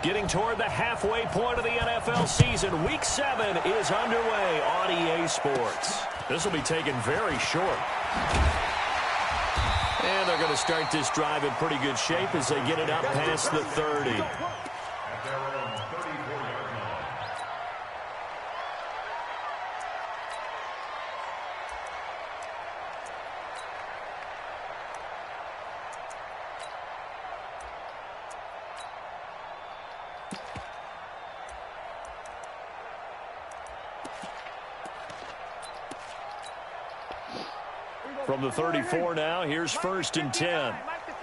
Getting toward the halfway point of the NFL season. Week 7 is underway on EA Sports. This will be taken very short. And they're going to start this drive in pretty good shape as they get it up past the 30. From the 34 now, here's 1st and 10. They're going to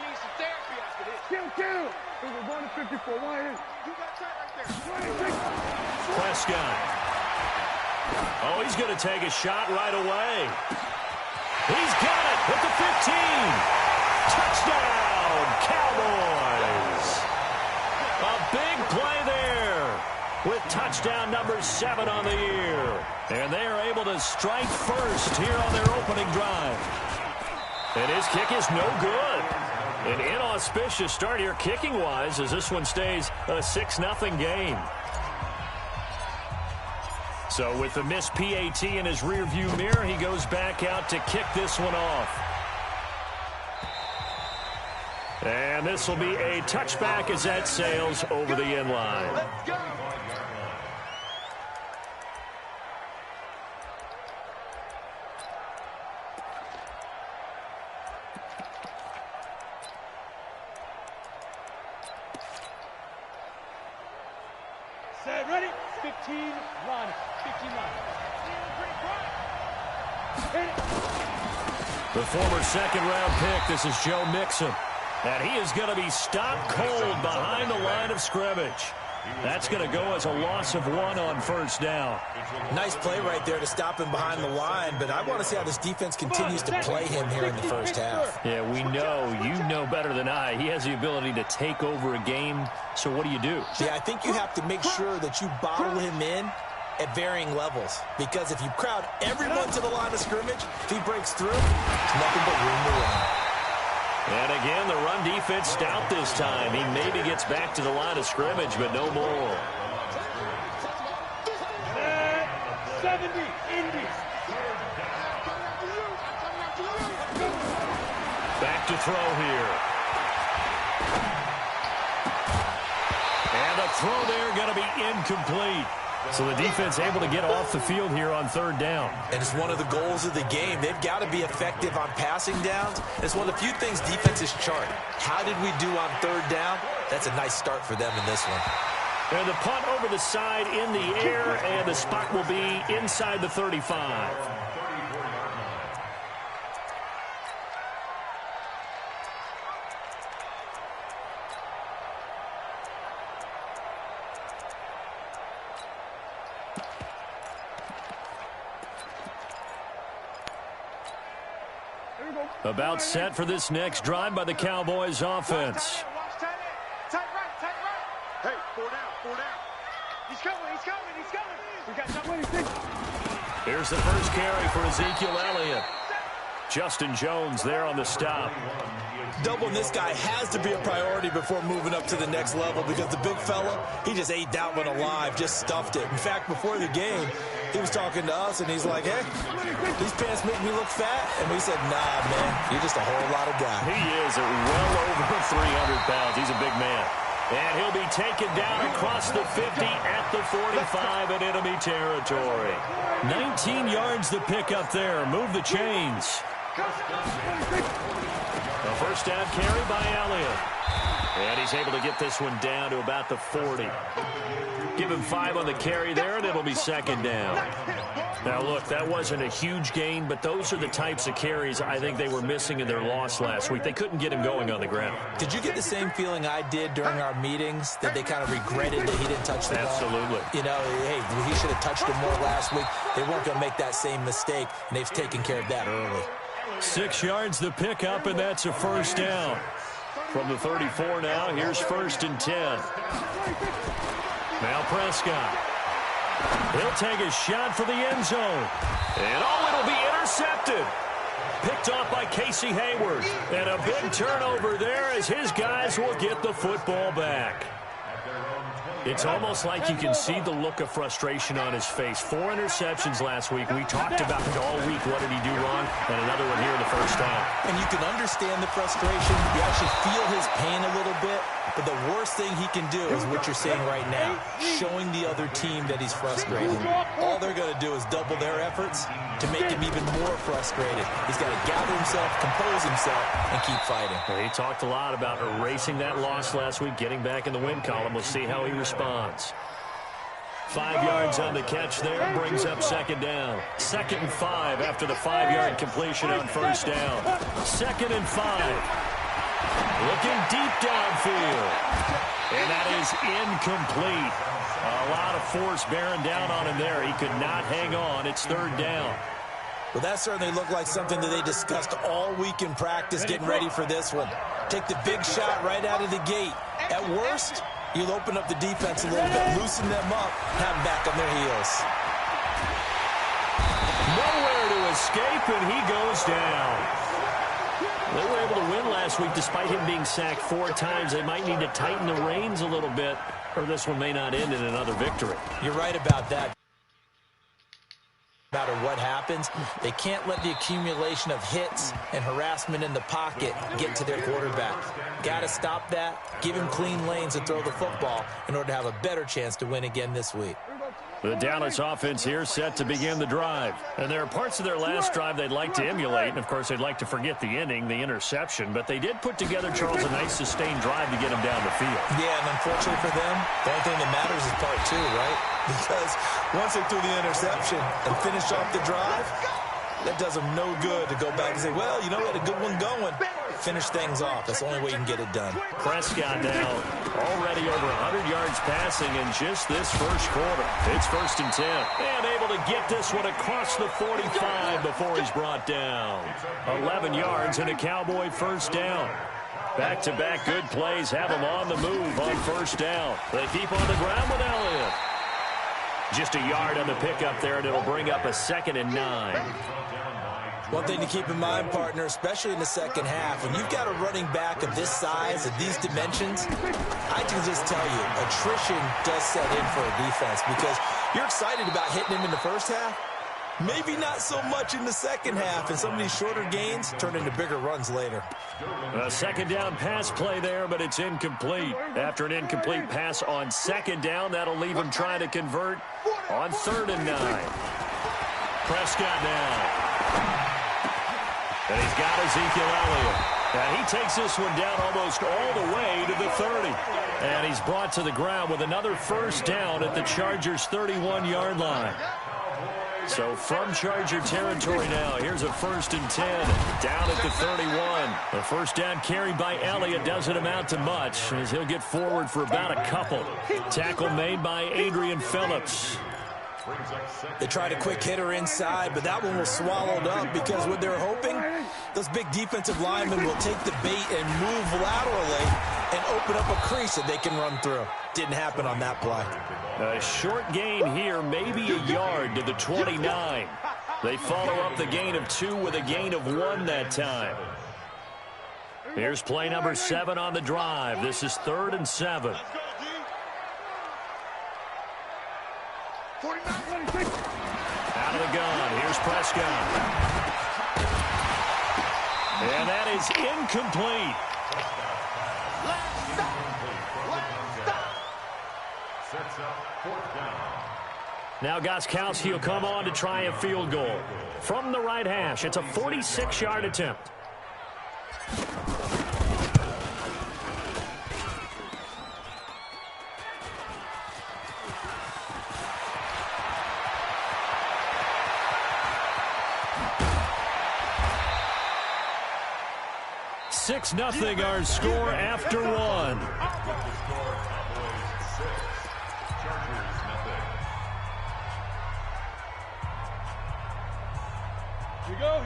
need some therapy after this. Kill. We're going to 54. Why is? You got that right there. Prescott. Oh, he's going to take a shot right away. He's got it at the 15. Touchdown, Cowboys. A big play there with touchdown number 7 on the year. And they are able to strike first here on their opening drive. And his kick is no good. An inauspicious start here kicking-wise as this one stays a 6-0 game. So with the missed PAT in his rearview mirror, he goes back out to kick this one off. And this will be a touchback as that sails over the end line. Let's go. Set, ready? 15, run. 15, run. The former second-round pick, this is Joe Mixon. And he is going to be stopped cold behind the line of scrimmage. That's going to go as a loss of 1 on 1st down. Nice play right there to stop him behind the line, but I want to see how this defense continues to play him here in the first half. Yeah, we know. You know better than I. He has the ability to take over a game. So what do you do? Yeah, I think you have to make sure that you bottle him in at varying levels, because if you crowd everyone to the line of scrimmage, if he breaks through, it's nothing but room to run. And again, the run defense stout this time. He maybe gets back to the line of scrimmage, but no more. 70, Indy. Back to throw here. And the throw there going to be incomplete. So the defense able to get off the field here on 3rd down. And it's one of the goals of the game. They've got to be effective on passing downs. It's one of the few things defenses chart. How did we do on 3rd down? That's a nice start for them in this one. And the punt over the side in the air, and the spot will be inside the 35. About set for this next drive by the Cowboys offense. Tight right. Hey, 4 down. He's coming. We got somebody. Here's the first carry for Ezekiel Elliott. Justin Jones there on the stop. Doubling this guy has to be a priority before moving up to the next level, because the big fella, he just ate that one alive, just stuffed it. In fact, before the game, he was talking to us, and he's like, hey, these pants make me look fat. And we said, nah, man, you're just a whole lot of guy. He is at well over 300 pounds. He's a big man. And he'll be taken down across the 50 at the 45 in enemy territory. 19 yards to pick up there. Move the chains. A first down carry by Elliott. And he's able to get this one down to about the 40. Give him 5 on the carry there, and it'll be 2nd down. Now, look, that wasn't a huge gain, but those are the types of carries I think they were missing in their loss last week. They couldn't get him going on the ground. Did you get the same feeling I did during our meetings, that they kind of regretted that he didn't touch the ball? Absolutely. You know, hey, he should have touched it more last week. They weren't going to make that same mistake, and they've taken care of that early. 6 yards to pick up, and that's a first down. From the 34 now, here's 1st and 10. Now Prescott. He'll take a shot for the end zone. And, oh, it'll be intercepted. Picked off by Casey Hayward. And a big turnover there as his guys will get the football back. It's almost like you can see the look of frustration on his face. 4 interceptions last week. We talked about it all week. What did he do wrong? And another one here in the first half. And you can understand the frustration. You actually feel his pain a little bit. But the worst thing he can do is what you're saying right now, showing the other team that he's frustrated. All they're going to do is double their efforts to make him even more frustrated. He's got to gather himself, compose himself, and keep fighting. Well, he talked a lot about erasing that loss last week, getting back in the win column. We'll see how he responds. 5 yards on the catch there, brings up second down. 2nd and 5 after the 5-yard completion on first down. 2nd and 5. Looking deep downfield. And that is incomplete. A lot of force bearing down on him there. He could not hang on. It's 3rd down. Well, that certainly looked like something that they discussed all week in practice, getting ready for this one. Take the big shot right out of the gate. At worst, you'll open up the defense a little bit, loosen them up, have them back on their heels. Nowhere to escape, and he goes down. They were able to win last week despite him being sacked 4 times. They might need to tighten the reins a little bit, or this one may not end in another victory. You're right about that. No matter what happens, they can't let the accumulation of hits and harassment in the pocket get to their quarterback. Got to stop that, give him clean lanes to throw the football in order to have a better chance to win again this week. The Dallas offense here set to begin the drive. And there are parts of their last drive they'd like to emulate. And, of course, they'd like to forget the inning, the interception. But they did put together, Charles, a nice sustained drive to get him down the field. Yeah, and unfortunately for them, the only thing that matters is part 2, right? Because once they threw the interception and finished off the drive, that does them no good to go back and say, well, you know, we had a good one going. Finish things off. That's the only way you can get it done. Prescott now already over 100 yards passing in just this first quarter. It's 1st and 10. And able to get this one across the 45 before he's brought down. 11 yards and a Cowboy first down. Back-to-back good plays have him on the move on first down. They keep on the ground with Elliott. Just a yard on the pickup there, and it'll bring up a 2nd and 9. One thing to keep in mind, partner, especially in the second half, when you've got a running back of this size, of these dimensions, I can just tell you, attrition does set in for a defense because you're excited about hitting him in the first half. Maybe not so much in the second half, and some of these shorter gains turn into bigger runs later. A 2nd down pass play there, but it's incomplete. After an incomplete pass on 2nd down, that'll leave him trying to convert on 3rd and 9. Prescott now. And he's got Ezekiel Elliott. And he takes this one down almost all the way to the 30. And he's brought to the ground with another first down at the Chargers' 31-yard line. So from Charger territory now, here's a 1st and 10 down at the 31. The first down carried by Elliott doesn't amount to much as he'll get forward for about a couple. Tackle made by Adrian Phillips. They tried a quick hitter inside, but that one was swallowed up because what they're hoping, those big defensive linemen will take the bait and move laterally and open up a crease that they can run through. Didn't happen on that play. A short gain here, maybe a yard to the 29. They follow up the gain of 2 with a gain of 1 that time. Here's play number 7 on the drive. This is 3rd and 7. Out of the gun. Here's Prescott. And that is incomplete. Now Gostkowski will come on to try a field goal. From the right hash, it's a 46-yard attempt. Six nothing our score after 1.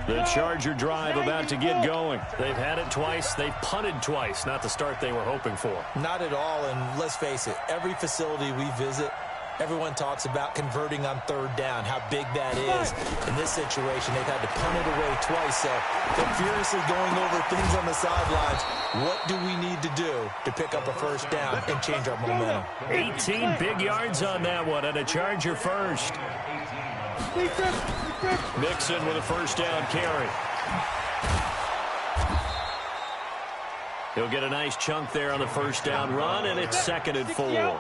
The Charger drive about to get going. They've had it twice. They've punted twice. Not the start they were hoping for. Not at all, and let's face it, every facility we visit, Everyone talks about converting on third down, how big that is. In this situation, they've had to punt it away twice, so they're furiously going over things on the sidelines. What do we need to do to pick up a first down and change our momentum? 18 big yards on that one, and a Charger first. Mixon with a first down carry. He'll get a nice chunk there on the first down run, and it's 2nd and 4.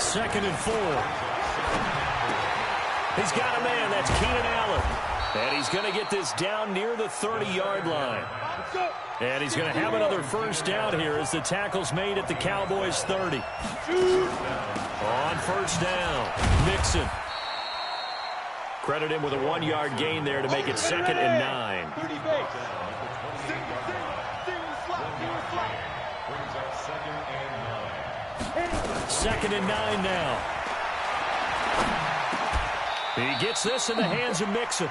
2nd and 4. He's got a man. That's Keenan Allen. And he's going to get this down near the 30-yard line. And he's going to have another first down here as the tackle's made at the Cowboys' 30. On first down, Mixon. Credit him with a 1-yard gain there to make it 2nd and 9. Second and 9 now. He gets this in the hands of Mixon.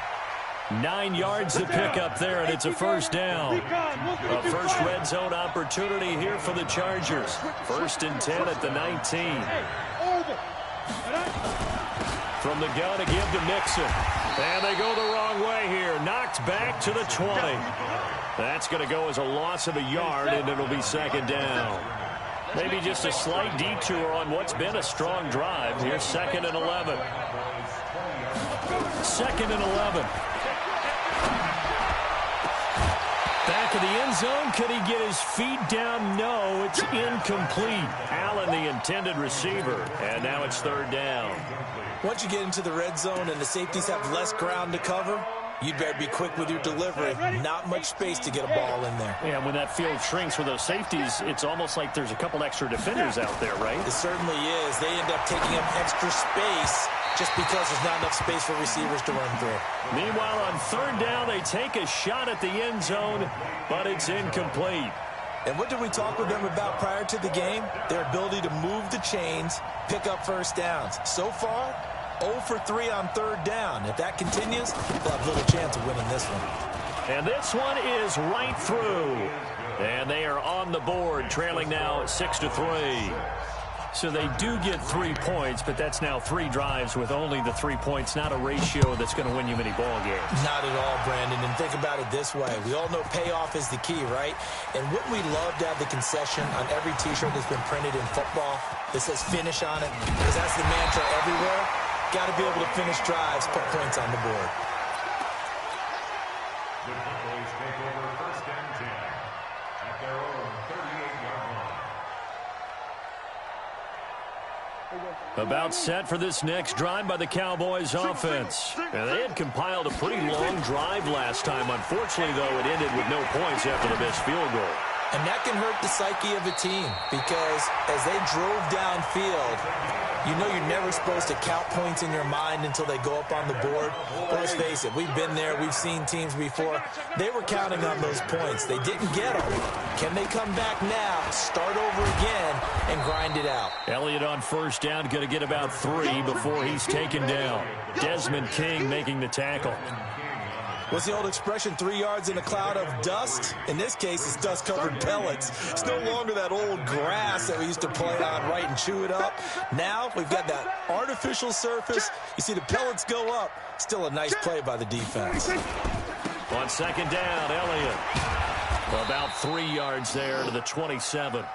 9 yards to pick up there, and it's a first down. A first red zone opportunity here for the Chargers. 1st and 10 at the 19. From the gun to give to Mixon. And they go the wrong way here. Knocked back to the 20. That's going to go as a loss of a yard, and it'll be 2nd down. Maybe just a slight detour on what's been a strong drive. Here's 2nd and 11. 2nd and 11. Back of the end zone. Could he get his feet down? No, it's incomplete. Allen, the intended receiver. And now it's 3rd down. Once you get into the red zone and the safeties have less ground to cover, you'd better be quick with your delivery. Not much space to get a ball in there. Yeah, when that field shrinks with those safeties, it's almost like there's a couple extra defenders out there, right? It certainly is. They end up taking up extra space just because there's not enough space for receivers to run through. Meanwhile, on 3rd down, they take a shot at the end zone, but it's incomplete. And what did we talk with them about prior to the game? Their ability to move the chains, pick up first downs. So far, 0 for 3 on 3rd down. If that continues, they'll have little chance of winning this one. And this one is right through. And they are on the board, trailing now 6-3. So they do get 3 points, but that's now 3 drives with only the 3 points, not a ratio that's going to win you many ball games. Not at all, Brandon. And think about it this way. We all know payoff is the key, right? And wouldn't we love to have the concession on every T-shirt that's been printed in football that says finish on it? Because that's the mantra everywhere. Got to be able to finish drives, put points on the board. The Cowboys take over 1st and 10 at their own 38-yard line. About set for this next drive by the Cowboys offense. And they had compiled a pretty long drive last time. Unfortunately, though, it ended with no points after the missed field goal. And that can hurt the psyche of a team because as they drove downfield, you know you're never supposed to count points in your mind until they go up on the board. But let's face it, we've been there. We've seen teams before. They were counting on those points. They didn't get them. Can they come back now, start over again, and grind it out? Elliott on 1st down, going to get about 3 before he's taken down. Desmond King making the tackle. What's the old expression, 3 yards in a cloud of dust? In this case, it's dust-covered pellets. It's no longer that old grass that we used to play on, right, and chew it up. Now we've got that artificial surface. You see the pellets go up. Still a nice play by the defense. On 2nd down, Elliott. About 3 yards there to the 27.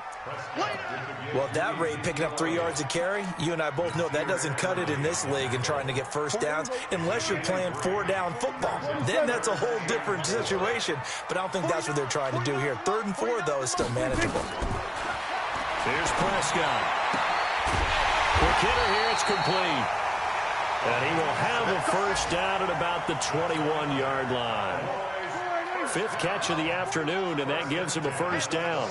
Well, at that rate, picking up 3 yards a carry, you and I both know that doesn't cut it in this league and trying to get first downs unless you're playing 4-down football. Then that's a whole different situation, but I don't think that's what they're trying to do here. 3rd and 4, though, is still manageable. Here's Prescott. Quick hitter here, it's complete. And he will have a first down at about the 21-yard line. 5th catch of the afternoon, and that gives him a first down.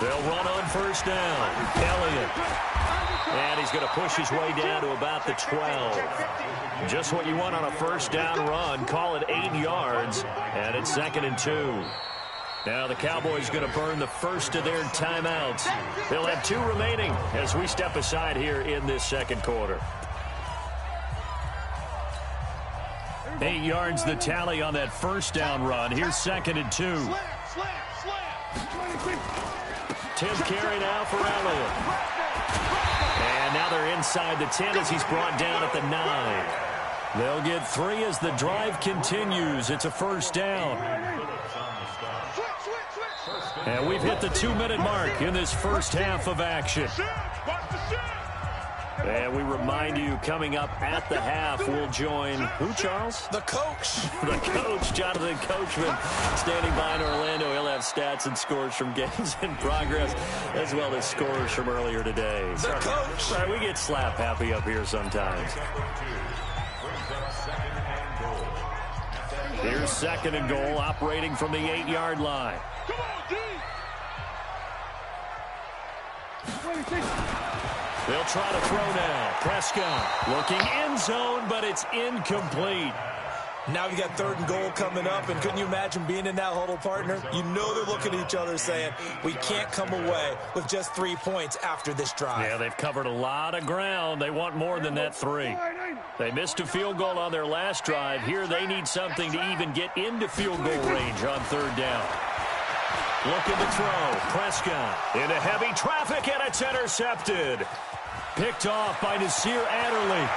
They'll run on 1st down. Elliott. And he's going to push his way down to about the 12. Just what you want on a first down run. Call it 8 yards. And it's 2nd and 2. Now the Cowboys going to burn the first of their timeouts. They'll have 2 remaining as we step aside here in this 2nd quarter. 8 yards the tally on that first down run. Here's 2nd and 2. 10th carry now for Elliott. And now they're inside the 10 as he's brought down at the 9. They'll get 3 as the drive continues. It's a first down. And we've hit the 2-minute mark in this first half of action. And we remind you, coming up at the half, we'll join who, Charles? The coach. The coach, Jonathan Coachman, standing by in Orlando. He'll have stats and scores from games in progress, as well as scores from earlier today. The coach. Sorry, we get slap happy up here sometimes. Here's 2nd and goal, operating from the 8-yard line. They'll try to throw now. Prescott looking end zone, but it's incomplete. Now we got 3rd and goal coming up, and couldn't you imagine being in that huddle, partner? You know they're looking at each other saying, we can't come away with just 3 points after this drive. Yeah, they've covered a lot of ground. They want more than that 3. They missed a field goal on their last drive. Here they need something to even get into field goal range on 3rd down. Looking to throw. Prescott into heavy traffic, and it's intercepted. Picked off by Nasir Adderley.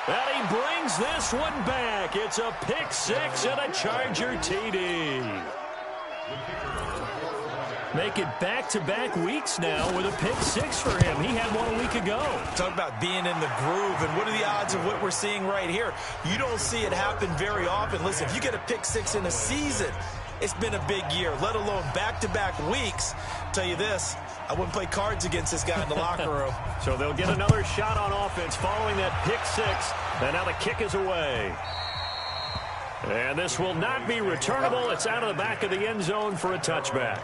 And he brings this one back. It's a pick 6 and a Charger TD. Make it back-to-back weeks now with a pick 6 for him. He had one a week ago. Talk about being in the groove, and what are the odds of what we're seeing right here? You don't see it happen very often. Listen, if you get a pick 6 in a season, it's been a big year, let alone back-to-back weeks. I'll tell you this, I wouldn't play cards against this guy in the locker room. So they'll get another shot on offense following that pick 6, and now the kick is away. And this will not be returnable. It's out of the back of the end zone for a touchback.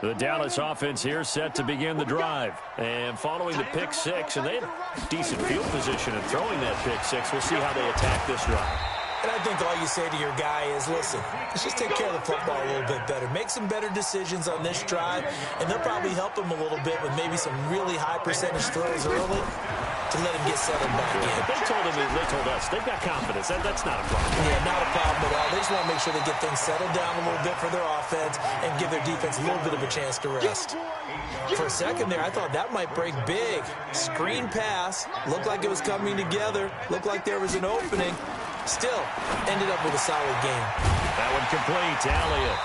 The Dallas offense here set to begin the drive. And following the pick 6, and they had decent field position in throwing that pick 6. We'll see how they attack this drive. And I think all you say to your guy is, listen, let's just take care of the football a little bit better. Make some better decisions on this drive, and they'll probably help him a little bit with maybe some really high percentage throws early to let him get settled back in. They told us they've got confidence. That's not a problem. Yeah, not a problem at all. They just want to make sure they get things settled down a little bit for their offense and give their defense a little bit of a chance to rest. For a second there, I thought that might break big. Screen pass. Looked like it was coming together. Looked like there was an opening. Still, ended up with a solid game. That one complete to Elliott.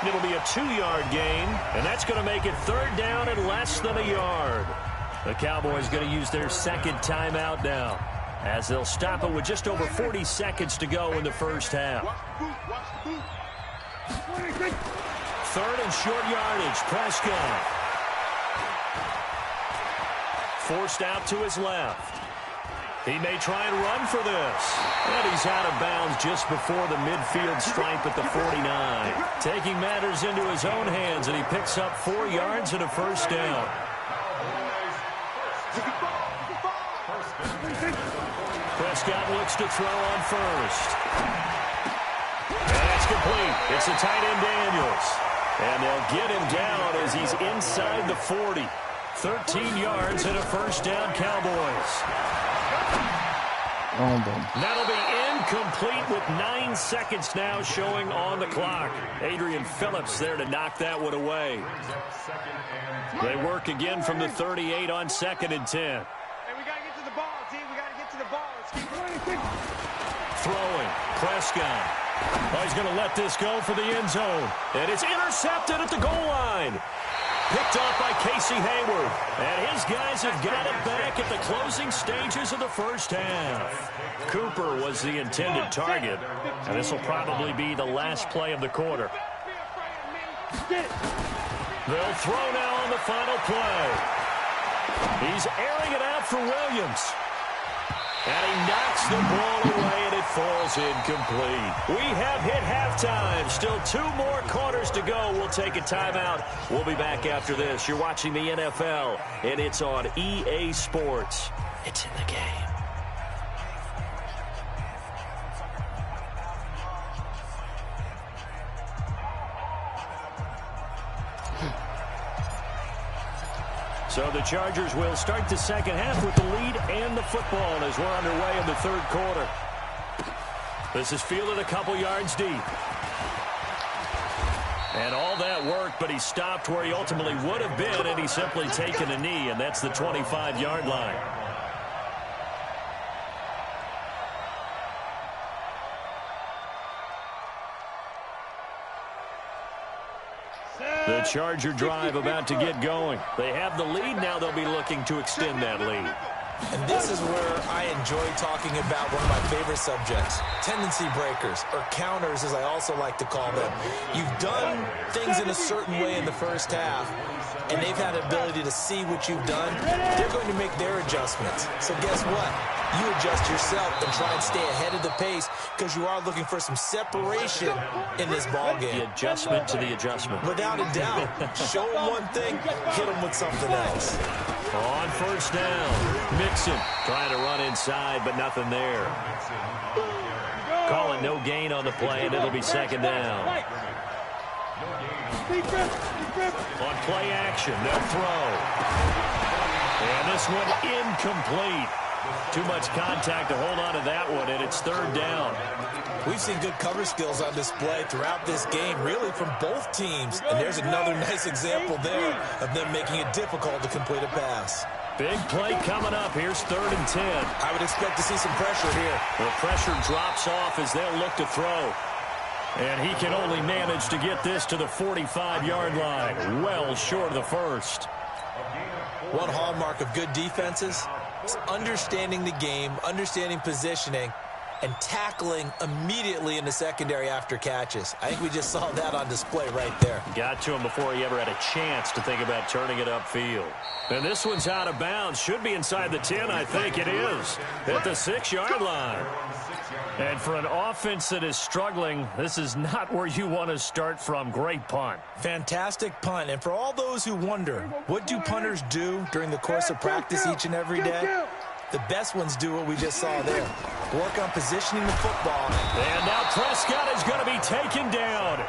It'll be a 2-yard gain, and that's going to make it 3rd down and less than a yard. The Cowboys going to use their 2nd timeout now, as they'll stop it with just over 40 seconds to go in the first half. 3rd and short yardage. Prescott. Forced out to his left. He may try and run for this. And he's out of bounds just before the midfield stripe at the 49. Taking matters into his own hands, and he picks up 4 yards and a first down. Prescott looks to throw on first. And that's complete. It's the tight end Daniels. And they'll get him down as he's inside the 40. 13 yards and a first down, Cowboys. That'll be incomplete with 9 seconds now showing on the clock. Adrian Phillips there to knock that one away. They work again from the 38 on 2nd and 10. Hey, we got to get to the ball, team. We got to get to the ball. Let's keep running. Throwing. Prescott. Oh, he's going to let this go for the end zone. And it's intercepted at the goal line. Picked off by Casey Hayward. And his guys have got it back at the closing stages of the first half. Cooper was the intended target. And this will probably be the last play of the quarter. They'll throw now on the final play. He's airing it out for Williams. And he knocks the ball away, and it falls incomplete. We have hit halftime. Still 2 more quarters to go. We'll take a timeout. We'll be back after this. You're watching the NFL, and it's on EA Sports. It's in the game. So the Chargers will start the second half with the lead and the football as we're underway in the third quarter. This is fielded a couple yards deep. And all that work, but he stopped where he ultimately would have been, and he's simply taken a knee, and that's the 25-yard line. The Charger drive about to get going. They have the lead. Now they'll be looking to extend that lead. And this is where I enjoy talking about one of my favorite subjects, tendency breakers, or counters as I also like to call them. You've done things in a certain way in the first half, and they've had the ability to see what you've done. They're going to make their adjustments. So guess what? You adjust yourself and try and stay ahead of the pace because you are looking for some separation in this ballgame. The adjustment to the adjustment. Without a doubt. Show them one thing, hit them with something else. On first down, Mixon trying to run inside, but nothing there. Calling no gain on the play, and it'll be second down. On play action, they'll throw. And this one incomplete. Too much contact to hold on to that one, and it's third down. We've seen good cover skills on display throughout this game, really from both teams. And there's another nice example there of them making it difficult to complete a pass. Big play coming up. Here's 3rd and 10. I would expect to see some pressure here. The pressure drops off as they'll look to throw. And he can only manage to get this to the 45-yard line. Well short of the first. One hallmark of good defenses is understanding the game, understanding positioning, and tackling immediately in the secondary after catches. I think we just saw that on display right there. Got to him before he ever had a chance to think about turning it upfield. And this one's out of bounds. Should be inside the 10, I think it is. At the 6-yard line. And for an offense that is struggling, this is not where you want to start from. Great punt. Fantastic punt. And for all those who wonder, what do punters do during the course of practice each and every day? The best ones do what we just saw there. Work on positioning the football. And now Prescott is going to be taken down.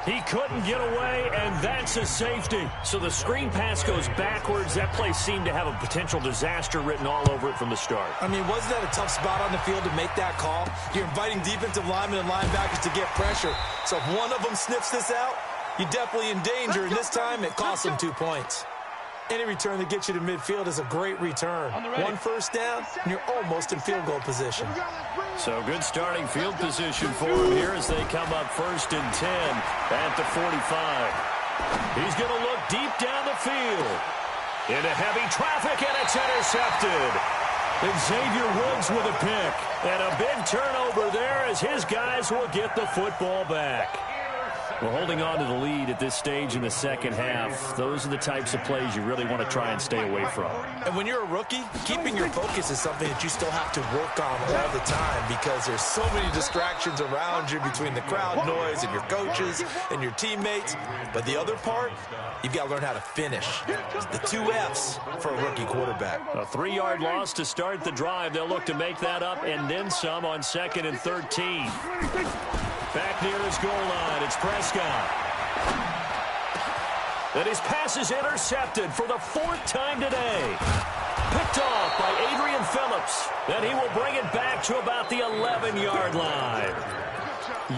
He couldn't get away, and that's a safety. So the screen pass goes backwards. That play seemed to have a potential disaster written all over it from the start. I mean, wasn't that a tough spot on the field to make that call? You're inviting defensive linemen and linebackers to get pressure. So if one of them sniffs this out, you're definitely in danger. And this time, it cost them 2 points. Any return that gets you to midfield is a great return. 1 first down, and you're almost in field goal position. So good starting field position for him here as they come up 1st and 10 at the 45. He's going to look deep down the field. Into heavy traffic, and it's intercepted. Xavier Woods with a pick. And a big turnover there as his guys will get the football back. We're holding on to the lead at this stage in the second half. Those are the types of plays you really want to try and stay away from. And when you're a rookie, keeping your focus is something that you still have to work on all the time because there's so many distractions around you between the crowd noise and your coaches and your teammates. But the other part, you've got to learn how to finish. The 2 F's for a rookie quarterback. A 3-yard loss to start the drive. They'll look to make that up and then some on 2nd and 13. Back near his goal line, it's Prescott. And his pass is intercepted for the 4th time today. Picked off by Adrian Phillips. And he will bring it back to about the 11-yard line.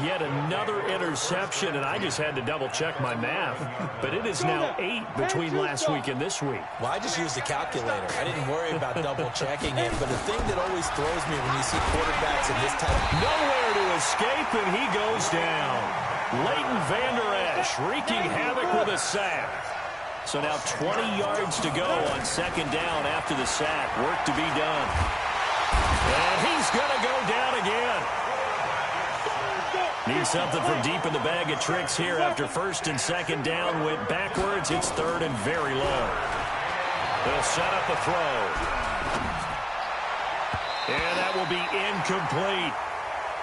Yet another interception, and I just had to double-check my math. But it is now 8 between last week and this week. Well, I just used a calculator. I didn't worry about double-checking it. But the thing that always throws me when you see quarterbacks in this type... Nowhere to escape, and he goes down. Leighton Vander Esch wreaking havoc with a sack. So now 20 yards to go on 2nd down after the sack. Work to be done. And he's going to go down again. Needs something from deep in the bag of tricks here after 1st and 2nd down. Went backwards. It's 3rd and very low. They'll set up a throw. And that will be incomplete.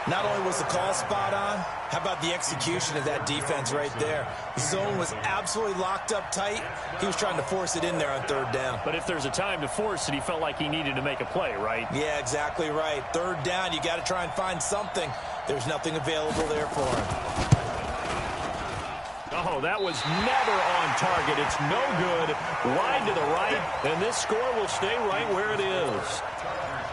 Not only was the call spot on, how about the execution of that defense right there? The zone was absolutely locked up tight. He was trying to force it in there on 3rd down. But if there's a time to force it, he felt like he needed to make a play, right? Yeah, exactly right. 3rd down, you got to try and find something. There's nothing available there for him. Oh, that was never on target. It's no good. Wide to the right, and this score will stay right where it is.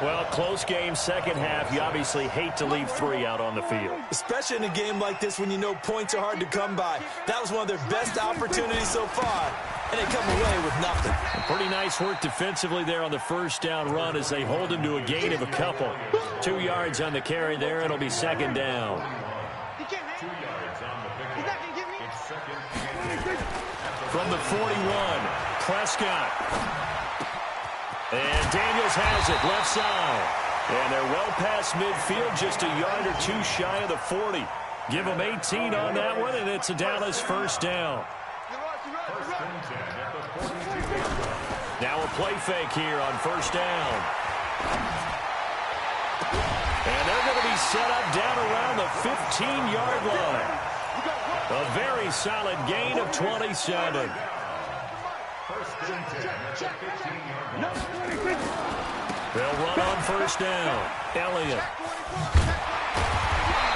Well, close game, second half. You obviously hate to leave 3 out on the field. Especially in a game like this when you know points are hard to come by. That was one of their best opportunities so far, and they come away with nothing. Pretty nice work defensively there on the first down run as they hold him to a gain of a couple. 2 yards on the carry there. It'll be second down. 2 yards on the pickup. It's second. From the 41, Prescott. And Daniels has it, left side. And they're well past midfield, just a yard or 2 shy of the 40. Give them 18 on that one, and it's a Dallas first down. First and 10 at the 42. Now a play fake here on first down. And they're going to be set up down around the 15-yard line. A very solid gain of 27. First and 10 at the 15-yard line. They'll run on first down. Elliott.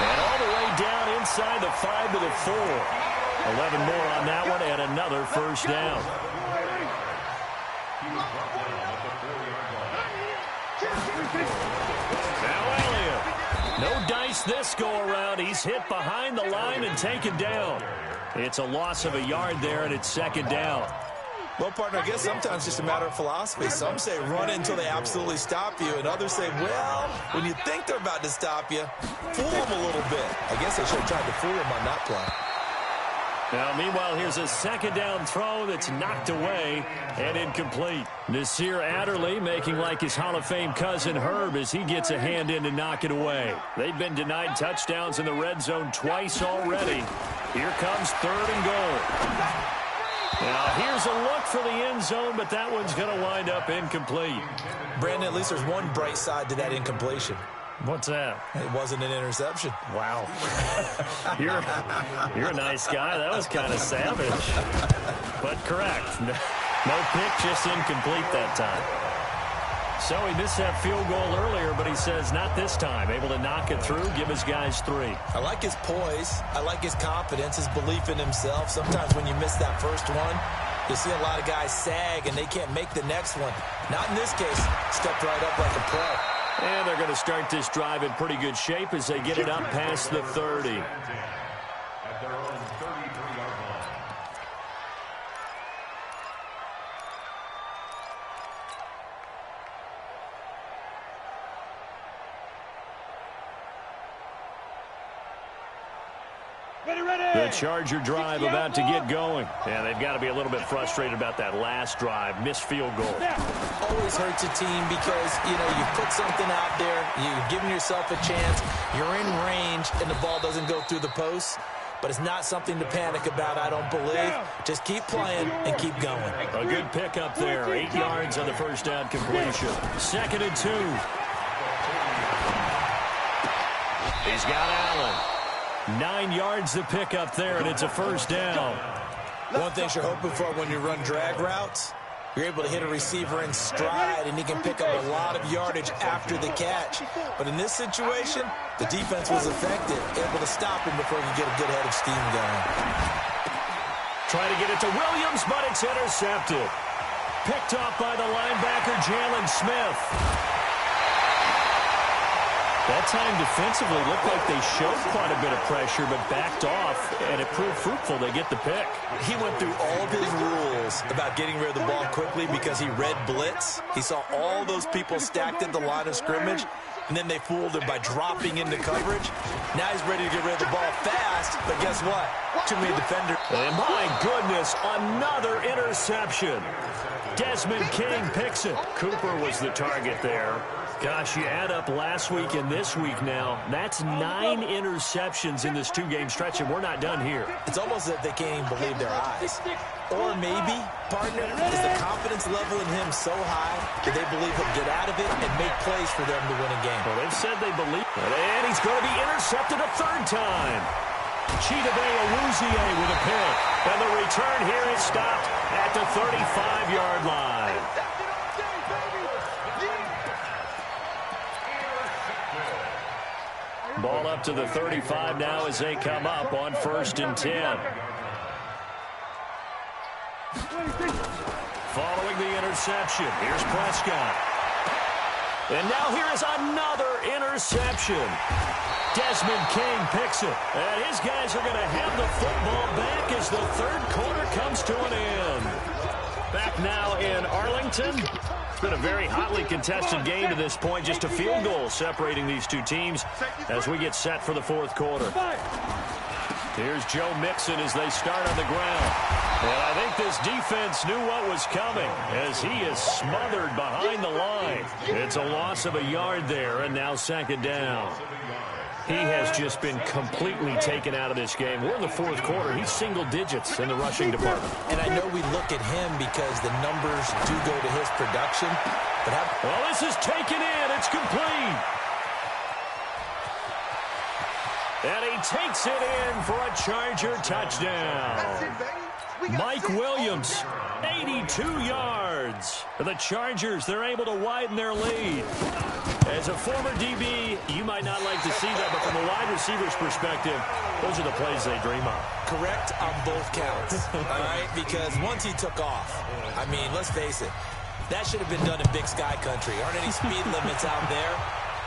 And all the way down inside the 5 to the 4. 11 more on that one and another first down. He was brought down at the 4-yard line. Now Elliott. No dice this go-around. He's hit behind the line and taken down. It's a loss of a yard there, and it's second down. Well, partner, I guess sometimes it's just a matter of philosophy. Some say run it until they absolutely stop you, and others say, well, when you think they're about to stop you, fool them a little bit. I guess they should have tried to fool them on that play. Now, meanwhile, here's a second down throw that's knocked away and incomplete. Nasir Adderley making like his Hall of Fame cousin Herb as he gets a hand in to knock it away. They've been denied touchdowns in the red zone twice already. Here comes third and goal. Now, here's a look for the end zone, but that one's going to wind up incomplete. Brandon, at least there's one bright side to that incompletion. What's that? It wasn't an interception. Wow. You're a nice guy. That was kind of savage. But correct. No pick, just incomplete that time. So he missed that field goal earlier, but he says not this time. Able to knock it through, give his guys 3. I like his poise. I like his confidence, his belief in himself. Sometimes when you miss that first one, you see a lot of guys sag and they can't make the next one. Not in this case. Stepped right up like a pro. And they're going to start this drive in pretty good shape as they get it up past the 30. At their own 33-yard line. The Charger drive about to get going. And they've got to be a little bit frustrated about that last drive. Missed field goal. Always hurts a team because, you know, you put something out there, you've given yourself a chance, you're in range, and the ball doesn't go through the post. But it's not something to panic about, I don't believe. Just keep playing and keep going. A good pickup there. 8 yards on the first down completion. Second and 2. He's got Allen. 9 yards to pick up there, and it's a first down. One thing you're hoping for when you run drag routes, you're able to hit a receiver in stride, and he can pick up a lot of yardage after the catch. But in this situation, the defense was effective, able to stop him before he could get a good head of steam going. Trying to get it to Williams, but it's intercepted. Picked off by the linebacker, Jalen Smith. That time defensively looked like they showed quite a bit of pressure, but backed off, and it proved fruitful. They get the pick. He went through all of his rules about getting rid of the ball quickly because he read blitz. He saw all those people stacked at the line of scrimmage, and then they fooled him by dropping into coverage. Now he's ready to get rid of the ball fast, but guess what? Too many defenders. And my goodness, another interception. Desmond King picks it. Cooper was the target there. Gosh, you add up last week and this week now, that's 9 interceptions in this 2-game stretch, and we're not done here. It's almost as if they can't even believe their eyes. Or maybe, partner, is the confidence level in him so high that they believe he'll get out of it and make plays for them to win a game. Well, they've said they believe it, and he's going to be intercepted a 3rd time. Chidobe Awuzie with a pick, and the return here is stopped at the 35-yard line. Ball up to the 35 now as they come up on 1st and 10. following the interception. Here's Prescott. And now here is another interception. Desmond King picks it. And his guys are going to have the football back as the third quarter comes to an end. Back now in Arlington. It's been a very hotly contested game to this point. Just a field goal separating these two teams as we get set for the fourth quarter. Here's Joe Mixon as they start on the ground. And I think this defense knew what was coming as he is smothered behind the line. It's a loss of a yard there, and now second down. He has just been completely taken out of this game. We're in the fourth quarter. He's single digits in the rushing department. And I know we look at him because the numbers do go to his production. But well, this is taken in. It's complete. And he takes it in for a Charger touchdown. Mike Williams, 82 yards. For the Chargers, they're able to widen their lead. As a former DB, you might not like to see that, but from a wide receiver's perspective, those are the plays they dream of. Correct on both counts, all right? Because once he took off, I mean, let's face it, that should have been done in Big Sky Country. Aren't any speed limits out there?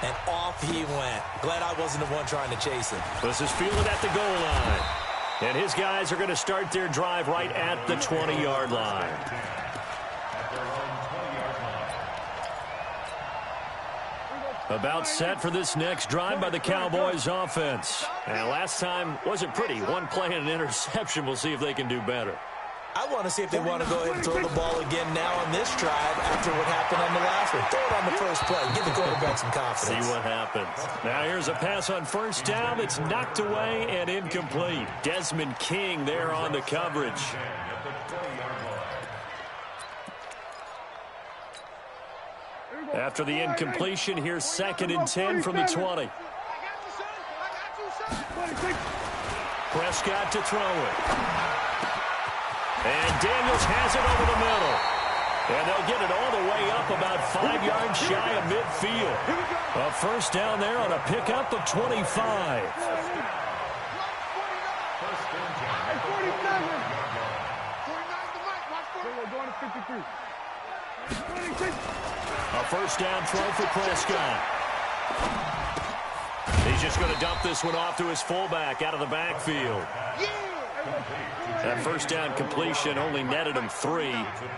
And off he went. Glad I wasn't the one trying to chase him. This is fielded at the goal line. And his guys are going to start their drive right at the 20-yard line. About set for this next drive by the Cowboys offense. And last time wasn't pretty. One play and an interception. We'll see if they can do better. I want to see if they want to go ahead and throw the ball again now on this drive after what happened on the last one. Throw it on the first play. Give the quarterback some confidence. See what happens. Now here's a pass on first down that's knocked away and incomplete. Desmond King there on the coverage. After the incompletion, here's 2nd and 10 from the 20. Prescott to throw it. And Daniels has it over the middle. And they'll get it all the way up about 5 yards shy of midfield. A first down there on a pickup of 25. A first down throw for Prescott. He's just going to dump this one off to his fullback out of the backfield. That first down completion only netted him 3.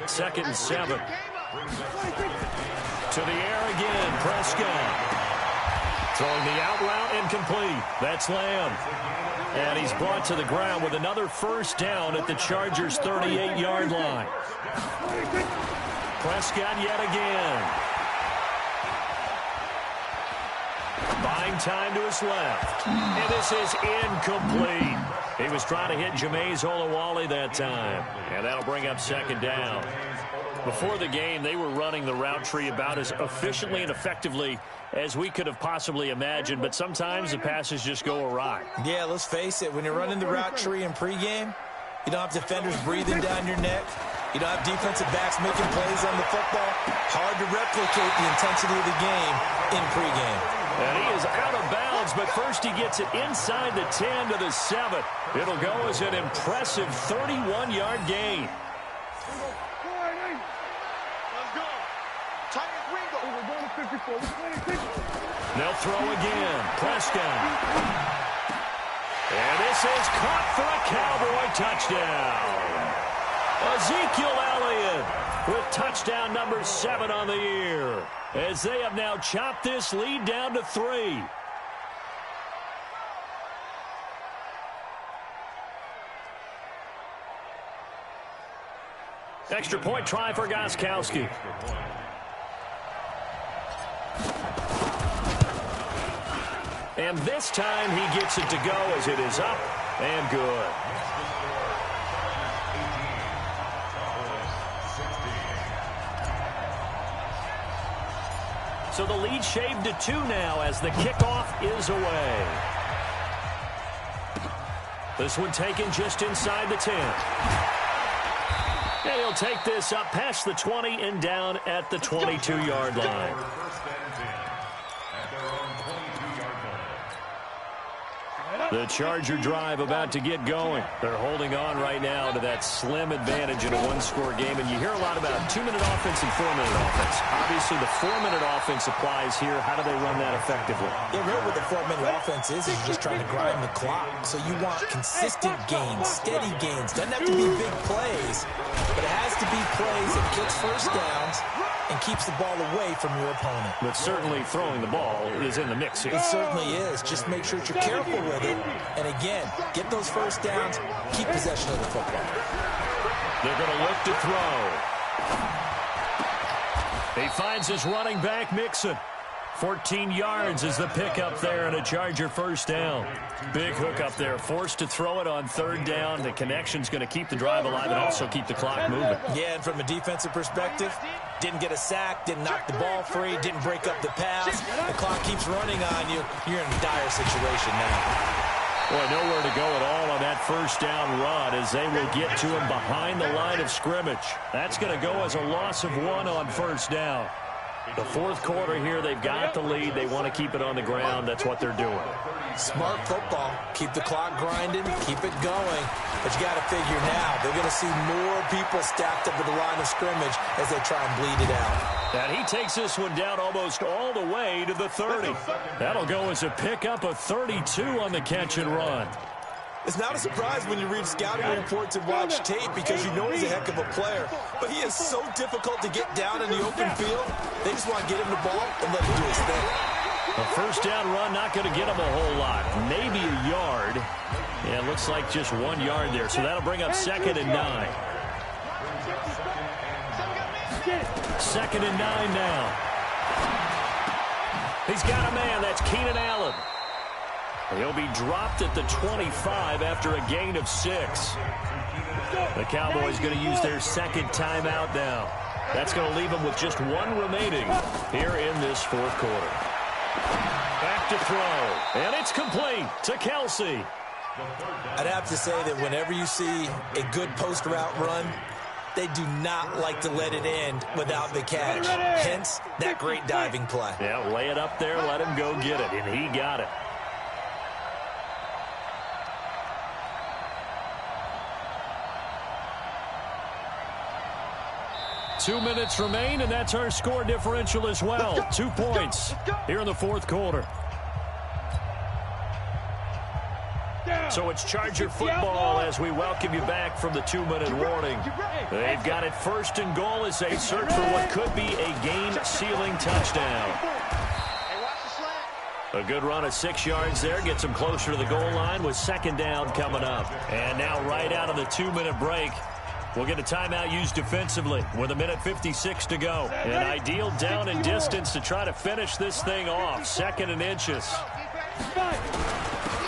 2nd and 7. To the air again, Prescott. Throwing the out route incomplete. That's Lamb. And he's brought to the ground with another first down at the Chargers' 38-yard line. Prescott yet again. Buying time to his left. And this is incomplete. He was trying to hit Jameis Olawale that time. And that'll bring up 2nd down. Before the game, they were running the route tree about as efficiently and effectively as we could have possibly imagined. But sometimes the passes just go awry. Yeah, let's face it. When you're running the route tree in pregame, you don't have defenders breathing down your neck. You don't have defensive backs making plays on the football. Hard to replicate the intensity of the game in pregame. And he is out of bounds, but first he gets it inside the 10 to the 7. It'll go as an impressive 31-yard gain. Let's go. Titans Ringo. We're going to 54. They'll throw again. Prescott. And this is caught for a Cowboy touchdown. Ezekiel Elliott with touchdown number 7 on the year, as they have now chopped this lead down to 3. Extra point try for Gostkowski. And this time he gets it to go as it is up and good. So the lead shaved to 2 now as the kickoff is away. This one taken just inside the 10. And he'll take this up past the 20 and down at the 22-yard line. The Charger drive about to get going. They're holding on right now to that slim advantage in a one-score game. And you hear a lot about 2-minute offense and 4-minute offense. Obviously, the 4-minute offense applies here. How do they run that effectively? Yeah, really what the 4-minute offense is you're just trying to grind the clock. So you want consistent gains, steady gains. Doesn't have to be big plays, but it has to be plays that gets first downs and keeps the ball away from your opponent. But certainly throwing the ball is in the mix here. It certainly is. Just make sure that you're careful with it. And again, get those first downs, keep possession of the football. They're going to look to throw. He finds his running back, Mixon. 14 yards is the pickup there and a Charger first down. Big hook up there. Forced to throw it on 3rd down. The connection's going to keep the drive alive and also keep the clock moving. Yeah, and from a defensive perspective, didn't get a sack, didn't knock the ball free, didn't break up the pass. The clock keeps running on you. You're in a dire situation now. Boy, nowhere to go at all on that first down run as they will get to him behind the line of scrimmage. That's going to go as a loss of 1 on first down. The 4th quarter here, they've got the lead. They want to keep it on the ground. That's what they're doing. Smart football. Keep the clock grinding. Keep it going. But you got to figure now, they're going to see more people stacked up at the line of scrimmage as they try and bleed it out. And he takes this one down almost all the way to the 30. That'll go as a pickup of 32 on the catch and run. It's not a surprise when you read scouting reports and watch tape because you know he's a heck of a player. But he is so difficult to get down in the open field. They just want to get him the ball and let him do his thing. A first down run, not going to get him a whole lot. Maybe a yard. Yeah, it looks like just 1 yard there. So that'll bring up 2nd and 9. 2nd and 9 now. He's got a man. That's Keenan Allen. He'll be dropped at the 25 after a gain of 6. The Cowboys going to use their 2nd timeout now. That's going to leave them with just 1 remaining here in this 4th quarter. Back to throw, and it's complete to Kelsey. I'd have to say that whenever you see a good post route run, they do not like to let it end without the catch. Hence, that great diving play. Yeah, lay it up there, let him go get it, and he got it. Two minutes remain, and that's our score differential as well. 2 points here in the 4th quarter. So it's Charger football as we welcome you back from the 2-minute warning. They've got it 1st and goal as they search for what could be a game-sealing touchdown. A good run of 6 yards there gets them closer to the goal line with 2nd down coming up. And now right out of the 2-minute break, we'll get a timeout used defensively with 1:56 to go. An ideal down and distance to try to finish this thing off. 2nd and inches.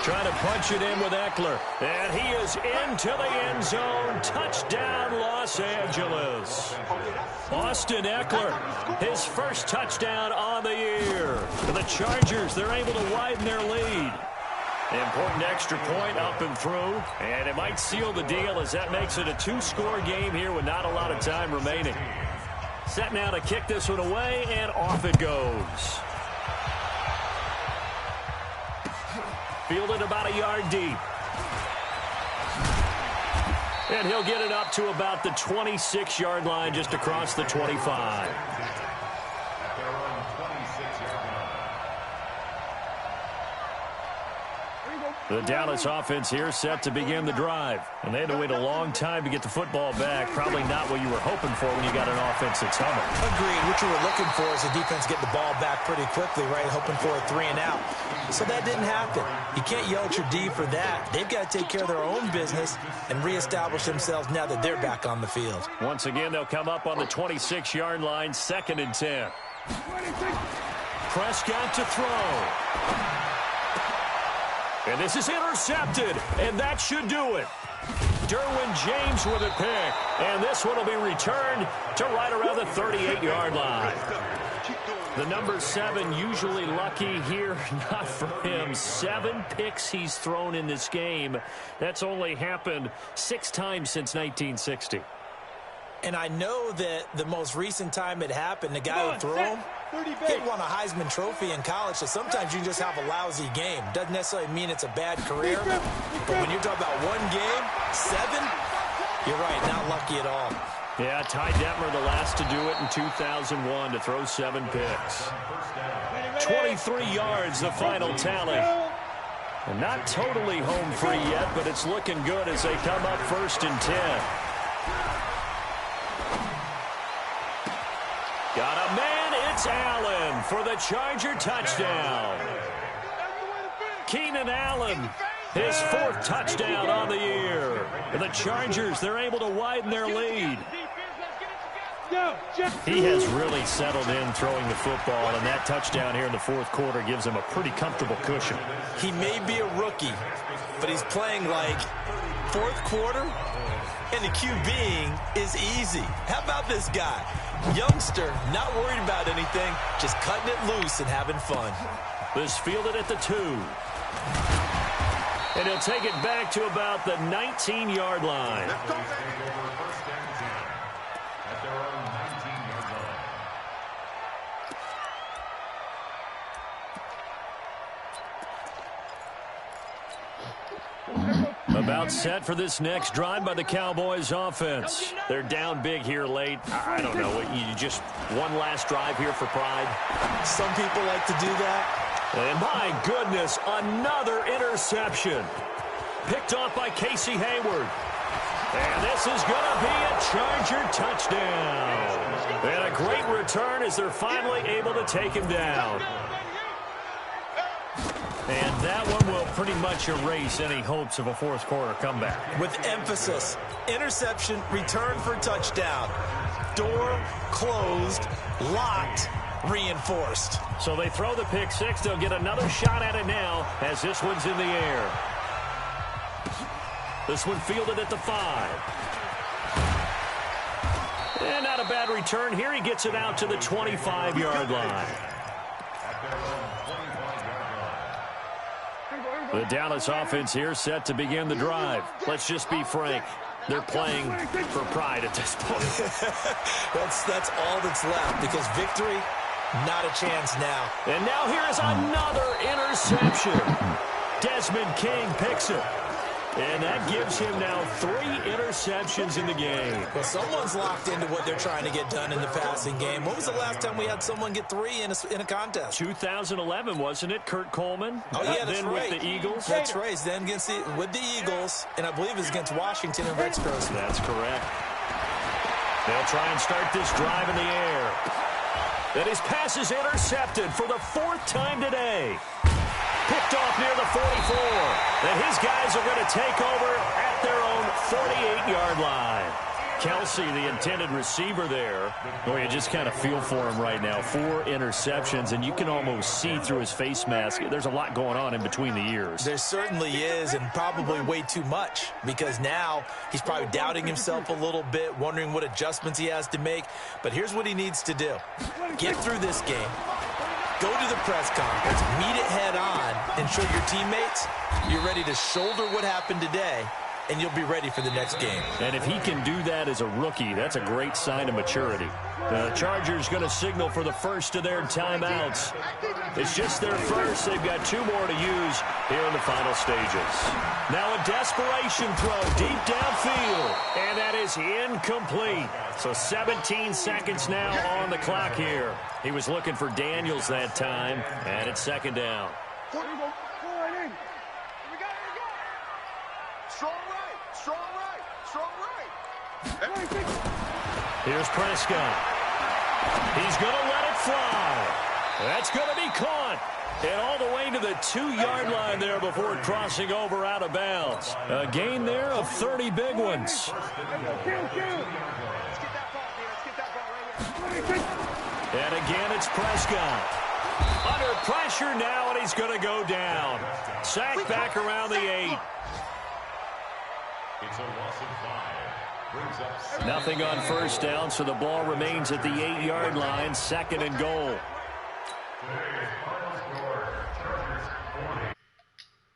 Trying to punch it in with Eckler. And he is into the end zone. Touchdown, Los Angeles. Austin Eckler, his first touchdown on the year. For the Chargers, they're able to widen their lead. Important extra point up and through, and it might seal the deal as that makes it a 2-score game here with not a lot of time remaining. Set now to kick this one away, and off it goes. Fielded about a yard deep. And he'll get it up to about the 26-yard line just across the 25. The Dallas offense here set to begin the drive. And they had to wait a long time to get the football back. Probably not what you were hoping for when you got an offense that's humming. Agreed. What you were looking for is the defense getting the ball back pretty quickly, right? Hoping for a 3 and out. So that didn't happen. You can't yell at your D for that. They've got to take care of their own business and reestablish themselves now that they're back on the field. Once again, they'll come up on the 26-yard line, 2nd and 10. Prescott to throw. And this is intercepted, and that should do it. Derwin James with a pick, and this one will be returned to right around the 38-yard line. The number 7 usually lucky here, not for him. 7 picks he's thrown in this game. That's only happened 6 times since 1960. And I know that the most recent time it happened, the guy who threw him, he won a Heisman Trophy in college, so sometimes you just have a lousy game. Doesn't necessarily mean it's a bad career, but when you're talking about one game, 7, you're right, not lucky at all. Yeah, Ty Detmer, the last to do it in 2001, to throw 7 picks. 23 yards, the final tally. And not totally home free yet, but it's looking good as they come up 1st and 10. Got a man, it's Allen for the Charger touchdown. Keenan Allen, his 4th touchdown on the year. The Chargers, they're able to widen their lead. He has really settled in throwing the football, and that touchdown here in the 4th quarter gives him a pretty comfortable cushion. He may be a rookie, but he's playing like 4th quarter, and the QBing is easy. How about this guy? Youngster, not worried about anything, just cutting it loose and having fun. This fielded at the 2. And he'll take it back to about the 19-yard line. About set for this next drive by the Cowboys offense. They're down big here late. I don't know. You just one last drive here for pride. Some people like to do that. And my goodness, another interception. Picked off by Casey Hayward. And this is going to be a Charger touchdown. And a great return as they're finally able to take him down. And that one will pretty much erase any hopes of a 4th quarter comeback. With emphasis, interception, return for touchdown. Door closed, locked, reinforced. So they throw the pick 6. They'll get another shot at it now as this one's in the air. This one fielded at the 5. And not a bad return here. He gets it out to the 25-yard line. The Dallas offense here set to begin the drive. Let's just be frank. They're playing for pride at this point. That's all that's left, because victory, not a chance now. And now here is another interception. Desmond King picks it. And that gives him now 3 interceptions in the game. Well, someone's locked into what they're trying to get done in the passing game. When was the last time we had someone get 3 in a contest? 2011, wasn't it? Kurt Coleman. Oh, yeah, that's then right. With the Eagles. That's right. Then with the Eagles, and I believe it's against Washington and Rex Grossman. That's correct. They'll try and start this drive in the air. And his pass is intercepted for the 4th time today. Picked off near the 44. And his guys are going to take over at their own 48-yard line. Kelsey, the intended receiver there. Boy, you just kind of feel for him right now. 4 interceptions, and you can almost see through his face mask. There's a lot going on in between the ears. There certainly is, and probably way too much, because now he's probably doubting himself a little bit, wondering what adjustments he has to make. But here's what he needs to do. Get through this game. Go to the press conference, meet it head on, and show your teammates you're ready to shoulder what happened today, and you'll be ready for the next game. And if he can do that as a rookie, that's a great sign of maturity. The Chargers going to signal for the first of their timeouts. It's just their first. They've got 2 more to use here in the final stages. Now a desperation throw deep downfield, and that is incomplete. So 17 seconds now on the clock here. He was looking for Daniels that time, and it's 2nd down. Here's Prescott. He's going to let it fly. That's going to be caught. And all the way to the 2-yard line there before crossing over out of bounds. A gain there of 30 big ones. And again, it's Prescott. Under pressure now, and he's going to go down. Sacked back around the 8. It's a loss of 5. Nothing on 1st down, so the ball remains at the 8-yard line, 2nd and goal.